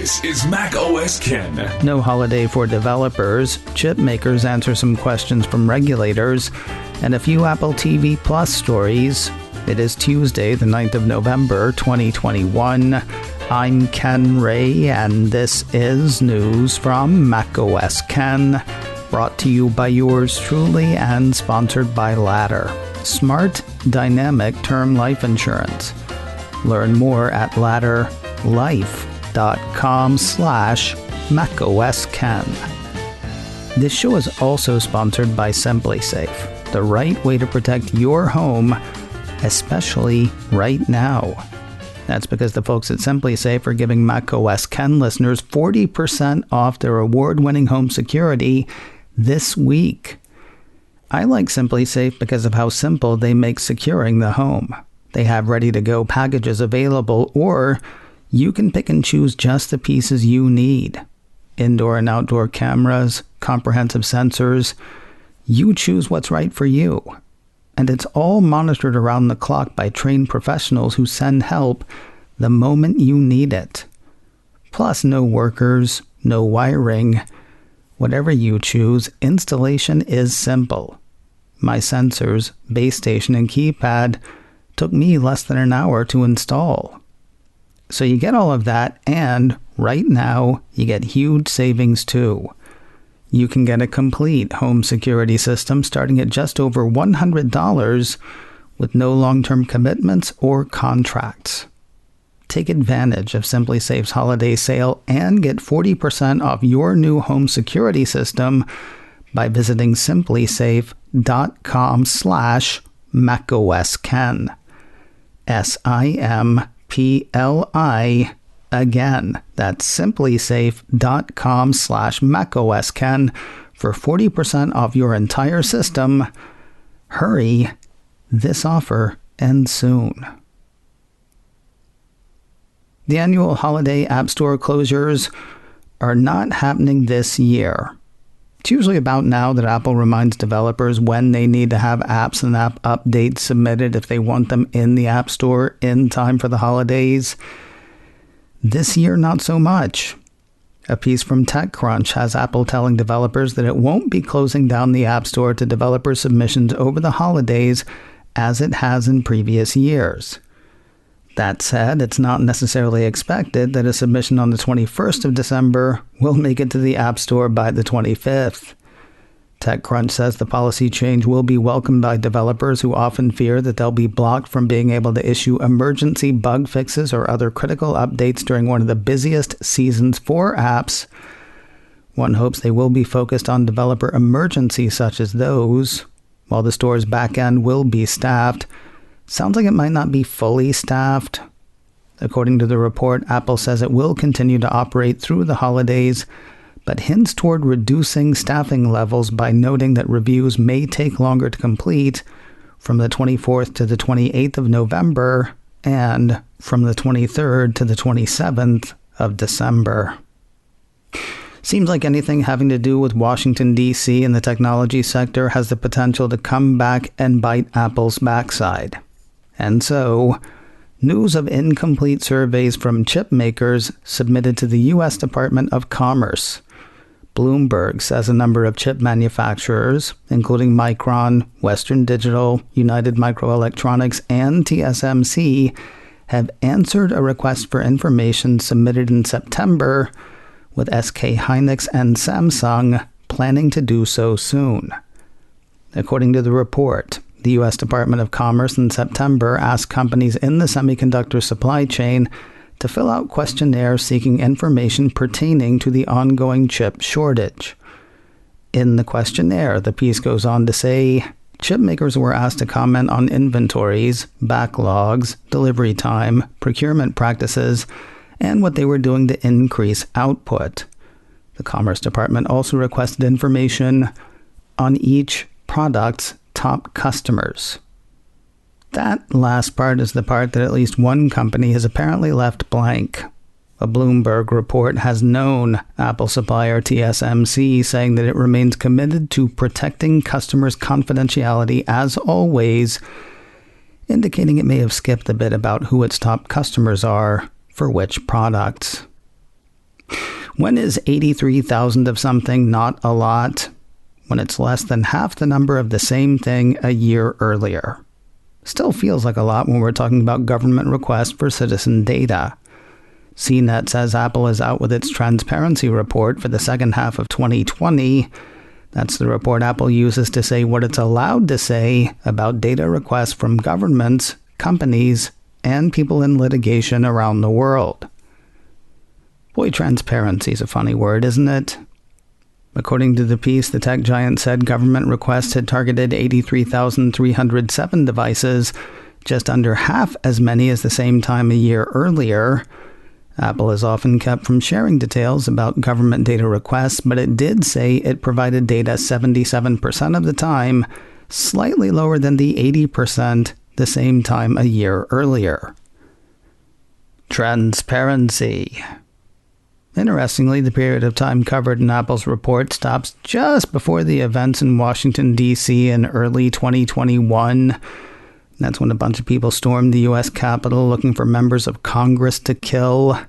This is Mac OS Ken. No holiday for developers. Chipmakers answer some questions from regulators, and a few Apple TV Plus stories. It is Tuesday, the 9th of November, 2021. I'm Ken Ray, and this is news from Mac OS Ken, brought to you by yours truly and sponsored by Ladder. Smart, dynamic term life insurance. Learn more at ladderlife.com/macOSKen. This show is also sponsored by SimpliSafe, the right way to protect your home, especially right now. That's because the folks at SimpliSafe are giving Mac OS Ken listeners 40% off their award-winning home security this week. I like SimpliSafe because of how simple they make securing the home. They have ready-to-go packages available, or you can pick and choose just the pieces you need. Indoor and outdoor cameras, comprehensive sensors. You choose what's right for you. And it's all monitored around the clock by trained professionals who send help the moment you need it. Plus, no workers, no wiring. Whatever you choose, installation is simple. My sensors, base station, and keypad took me less than an hour to install. So you get all of that, and right now, you get huge savings too. You can get a complete home security system starting at just over $100 with no long-term commitments or contracts. Take advantage of SimpliSafe's holiday sale and get 40% off your new home security system by visiting simplissafe.com/macOSKen. SIMPLI. Again, that's simplysafe.com/macOSKen for 40% off your entire system. Hurry, this offer ends soon. The annual holiday App Store closures are not happening this year. It's usually about now that Apple reminds developers when they need to have apps and app updates submitted if they want them in the App Store in time for the holidays. This year, not so much. A piece from TechCrunch has Apple telling developers that it won't be closing down the App Store to developer submissions over the holidays as it has in previous years. That said, it's not necessarily expected that a submission on the 21st of December will make it to the App Store by the 25th. TechCrunch says the policy change will be welcomed by developers who often fear that they'll be blocked from being able to issue emergency bug fixes or other critical updates during one of the busiest seasons for apps. One hopes they will be focused on developer emergencies such as those, while the store's back end will be staffed. Sounds like it might not be fully staffed. According to the report, Apple says it will continue to operate through the holidays, but hints toward reducing staffing levels by noting that reviews may take longer to complete from the 24th to the 28th of November and from the 23rd to the 27th of December. Seems like anything having to do with Washington, D.C. and the technology sector has the potential to come back and bite Apple's backside. And so, news of incomplete surveys from chipmakers submitted to the U.S. Department of Commerce. Bloomberg says a number of chip manufacturers, including Micron, Western Digital, United Microelectronics, and TSMC, have answered a request for information submitted in September, with SK Hynix and Samsung planning to do so soon. According to the report, the U.S. Department of Commerce in September asked companies in the semiconductor supply chain to fill out questionnaires seeking information pertaining to the ongoing chip shortage. In the questionnaire, the piece goes on to say, chip makers were asked to comment on inventories, backlogs, delivery time, procurement practices, and what they were doing to increase output. The Commerce Department also requested information on each product's top customers. That last part is the part that at least one company has apparently left blank. A Bloomberg report has known Apple supplier TSMC, saying that it remains committed to protecting customers' confidentiality as always, indicating it may have skipped a bit about who its top customers are for which products. When is 83,000 of something not a lot? When it's less than half the number of the same thing a year earlier. Still feels like a lot when we're talking about government requests for citizen data. CNET says Apple is out with its transparency report for the second half of 2020. That's the report Apple uses to say what it's allowed to say about data requests from governments, companies, and people in litigation around the world. Boy, transparency is a funny word, isn't it? According to the piece, the tech giant said government requests had targeted 83,307 devices, just under half as many as the same time a year earlier. Apple is often kept from sharing details about government data requests, but it did say it provided data 77% of the time, slightly lower than the 80% the same time a year earlier. Transparency. Interestingly, the period of time covered in Apple's report stops just before the events in Washington, D.C. in early 2021. That's when a bunch of people stormed the U.S. Capitol looking for members of Congress to kill.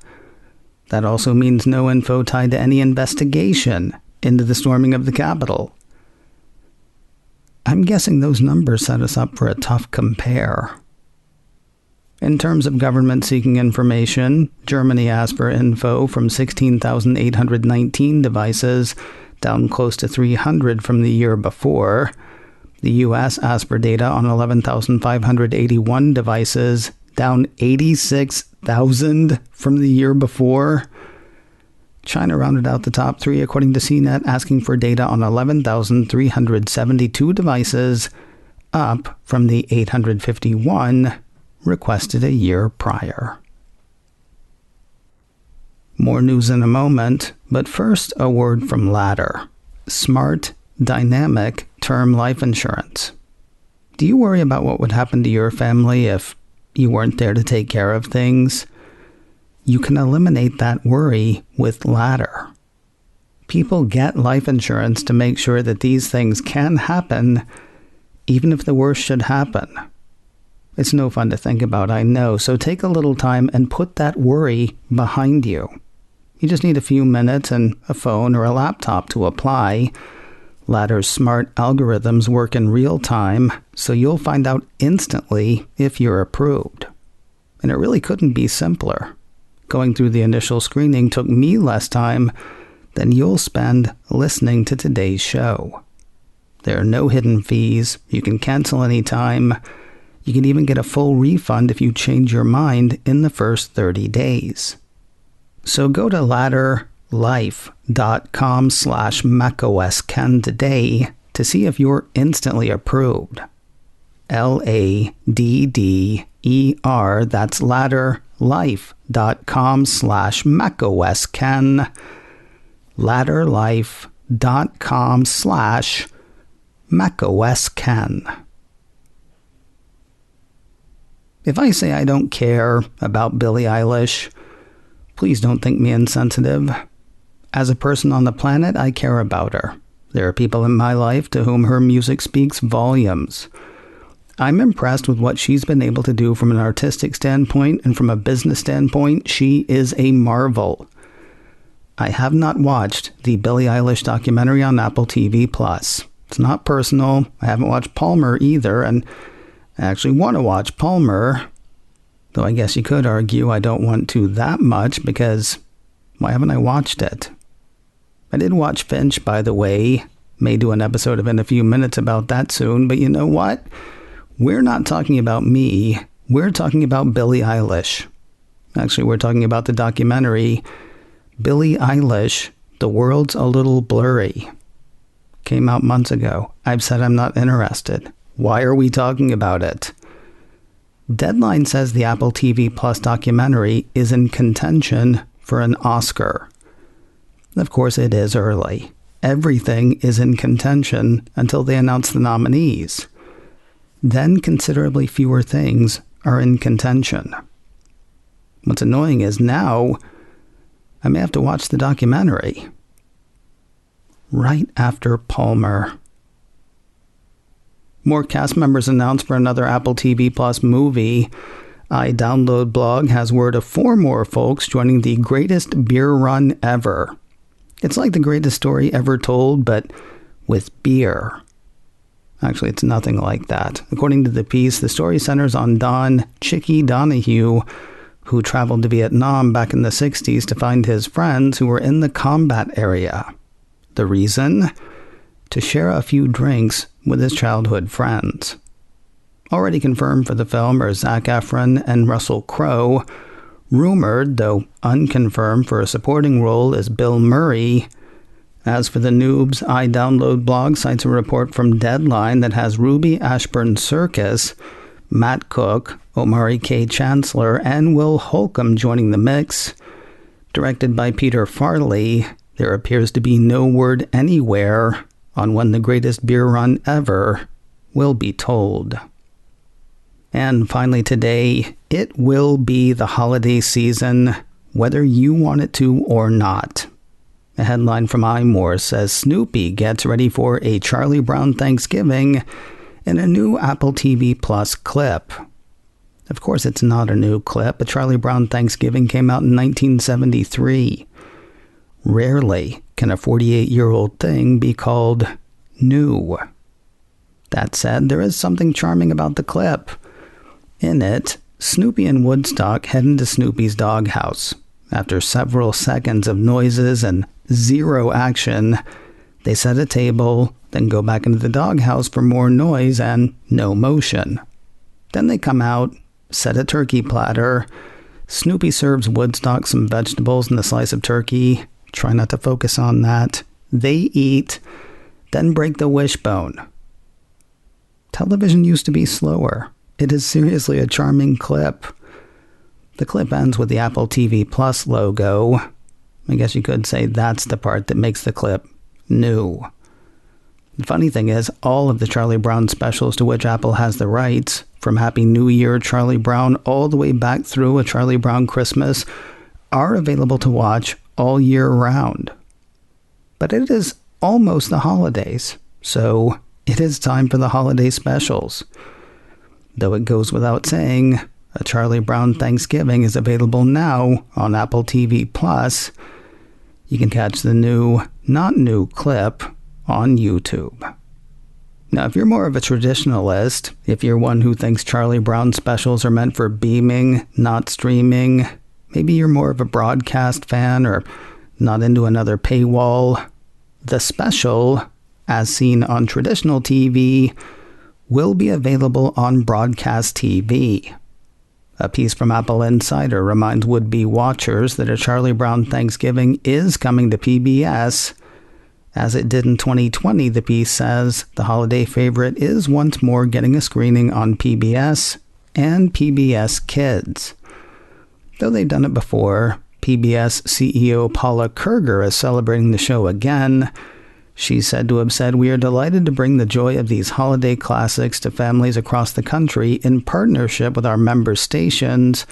That also means no info tied to any investigation into the storming of the Capitol. I'm guessing those numbers set us up for a tough compare. In terms of government seeking information, Germany asked for info from 16,819 devices, down close to 300 from the year before. The U.S. asked for data on 11,581 devices, down 86,000 from the year before. China rounded out the top three, according to CNET, asking for data on 11,372 devices, up from the 851 requested a year prior. More news in a moment, but first a word from Ladder. Smart, dynamic term life insurance. Do you worry about what would happen to your family if you weren't there to take care of things? You can eliminate that worry with Ladder. People get life insurance to make sure that these things can happen, even if the worst should happen. It's no fun to think about, I know, so take a little time and put that worry behind you. You just need a few minutes and a phone or a laptop to apply. Ladder's smart algorithms work in real time, so you'll find out instantly if you're approved. And it really couldn't be simpler. Going through the initial screening took me less time than you'll spend listening to today's show. There are no hidden fees. You can cancel anytime. You can even get a full refund if you change your mind in the first 30 days. So go to ladderlife.com/macOSKen today to see if you're instantly approved. LADDER, that's ladderlife.com/macOSKen. ladderlife.com/macOSKen. If I say I don't care about Billie Eilish, please don't think me insensitive. As a person on the planet, I care about her. There are people in my life to whom her music speaks volumes. I'm impressed with what she's been able to do from an artistic standpoint, and from a business standpoint, she is a marvel. I have not watched the Billie Eilish documentary on Apple TV+. It's not personal. I haven't watched Palmer either, and I actually want to watch Palmer, though I guess you could argue I don't want to that much, because why haven't I watched it? I did watch Finch, by the way. May do an episode of In a Few Minutes about that soon, but you know what? We're not talking about me. We're talking about Billie Eilish. Actually, we're talking about the documentary Billie Eilish, The World's a Little Blurry. Came out months ago. I've said I'm not interested. Why are we talking about it? Deadline says the Apple TV Plus documentary is in contention for an Oscar. Of course, it is early. Everything is in contention until they announce the nominees. Then considerably fewer things are in contention. What's annoying is now I may have to watch the documentary right after Palmer. More cast members announced for another Apple TV Plus movie. iDownload blog has word of 4 more folks joining the greatest beer run ever. It's like the greatest story ever told, but with beer. Actually, it's nothing like that. According to the piece, the story centers on Don Chicky Donahue, who traveled to Vietnam back in the 60s to find his friends who were in the combat area. The reason? To share a few drinks with his childhood friends. Already confirmed for the film are Zac Efron and Russell Crowe. Rumored, though unconfirmed, for a supporting role is Bill Murray. As for the Noobs, iDownload blog cites a report from Deadline that has Ruby Ashburn Circus, Matt Cook, Omari K. Chancellor, and Will Holcomb joining the mix. Directed by Peter Farley, there appears to be no word anywhere on when the greatest beer run ever will be told. And finally today, it will be the holiday season, whether you want it to or not. A headline from iMore says Snoopy gets ready for a Charlie Brown Thanksgiving in a new Apple TV Plus clip. Of course, it's not a new clip. A Charlie Brown Thanksgiving came out in 1973. Rarely can a 48-year-old thing be called new. That said, there is something charming about the clip. In it, Snoopy and Woodstock head into Snoopy's doghouse. After several seconds of noises and zero action, they set a table, then go back into the doghouse for more noise and no motion. Then they come out, set a turkey platter. Snoopy serves Woodstock some vegetables and a slice of turkey. Try not to focus on that. They eat, then break the wishbone. Television used to be slower. It is seriously a charming clip. The clip ends with the Apple TV Plus logo. I guess you could say that's the part that makes the clip new. The funny thing is, all of the Charlie Brown specials to which Apple has the rights, from Happy New Year Charlie Brown all the way back through A Charlie Brown Christmas, are available to watch all year round. But it is almost the holidays, so it is time for the holiday specials. Though it goes without saying, A Charlie Brown Thanksgiving is available now on Apple TV Plus. You can catch the new, not new clip on YouTube. Now, if you're more of a traditionalist, if you're one who thinks Charlie Brown specials are meant for beaming, not streaming, maybe you're more of a broadcast fan or not into another paywall, the special, as seen on traditional TV, will be available on broadcast TV. A piece from Apple Insider reminds would-be watchers that A Charlie Brown Thanksgiving is coming to PBS. As it did in 2020, the piece says the holiday favorite is once more getting a screening on PBS and PBS Kids. Though they've done it before, PBS CEO Paula Kerger is celebrating the show again. She's said to have said, "We are delighted to bring the joy of these holiday classics to families across the country in partnership with our member stations.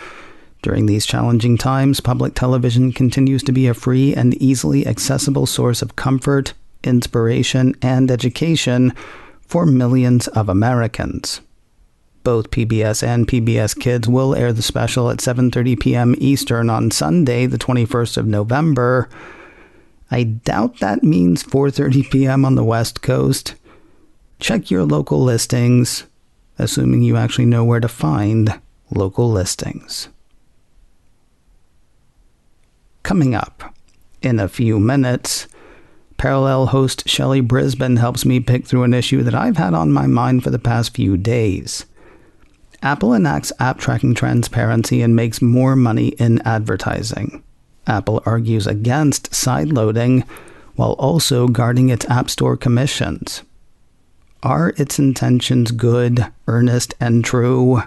During these challenging times, public television continues to be a free and easily accessible source of comfort, inspiration, and education for millions of Americans." Both PBS and PBS Kids will air the special at 7:30 p.m. Eastern on Sunday, the 21st of November. I doubt that means 4:30 p.m. on the West Coast. Check your local listings, assuming you actually know where to find local listings. Coming up in a few minutes, Parallel host Shelley Brisbane helps me pick through an issue that I've had on my mind for the past few days. Apple enacts app tracking transparency and makes more money in advertising. Apple argues against sideloading while also guarding its App Store commissions. Are its intentions good, earnest, and true?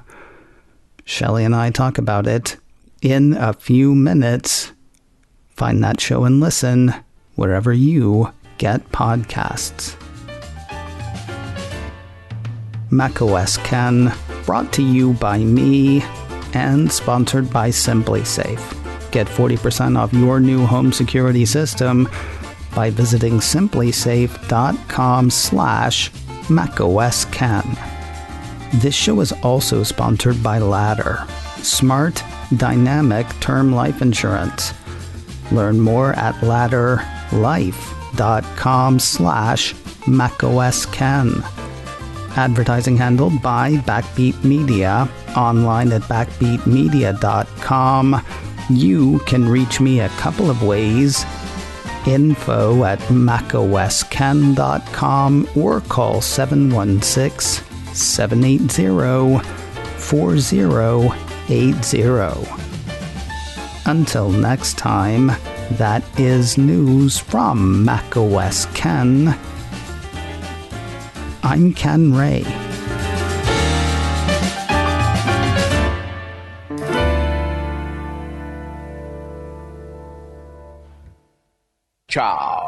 Shelley and I talk about it in a few minutes. Find that show and listen wherever you get podcasts. macOS Ken, brought to you by me and sponsored by SimpliSafe. Get 40% off your new home security system by visiting simplisafe.com/macOSKen. This show is also sponsored by Ladder. Smart Dynamic Term Life Insurance. Learn more at ladderlife.com/macOSKen. Advertising handled by Backbeat Media. Online at backbeatmedia.com. You can reach me a couple of ways. Info at macosken.com or call 716-780-4080. Until next time, that is news from macOS Ken. I'm Ken Ray. Ciao.